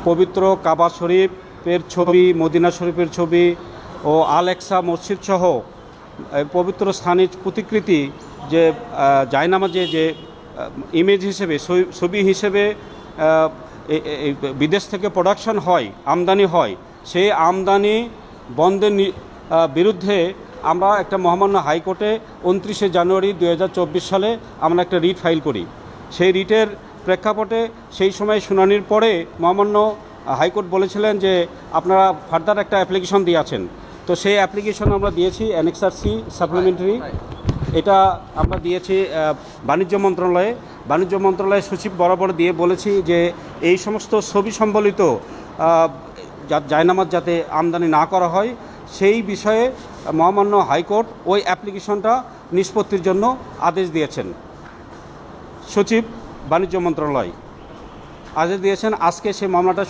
পবিত্র কাবা শরীফের ছবি, মদিনা শরীফের ছবি ও আল-আকসা মসজিদ সহ পবিত্র স্থানের প্রতিকৃতি যে জায়নামাজে যে ইমেজ হিসেবে, ছবি হিসেবে বিদেশ থেকে প্রোডাকশন হয়, আমদানি হয়, সেই আমদানি বন্ধের বিরুদ্ধে আমরা একটা মহামান্য হাইকোর্টে 29শে জানুয়ারি 2024 সালে আমরা একটা রিট ফাইল করি। সেই রিটের প্রেক্ষাপটে সেই সময় শুনানির পরে মহামান্য হাইকোর্ট বলেছিলেন যে আপনারা ফার্দার একটা অ্যাপ্লিকেশন দিয়েছেন। তো সেই অ্যাপ্লিকেশন আমরা দিয়েছি অ্যানেক্সার সি সাপ্লিমেন্টারি, এটা আমরা দিয়েছি বাণিজ্য মন্ত্রণালয়ের সচিব বরাবর দিয়ে বলেছি যে এই সমস্ত ছবি সম্বলিত জায়নামাজ যাতে আমদানি না করা হয়, সেই বিষয়ে মহামান্য হাইকোর্ট ওই অ্যাপ্লিকেশনটা নিষ্পত্তির জন্য আদেশ দিয়েছেন। সচিব বাণিজ্য মন্ত্রণালয় আদেশ দিয়েছেন। আজকে সেই মামলাটা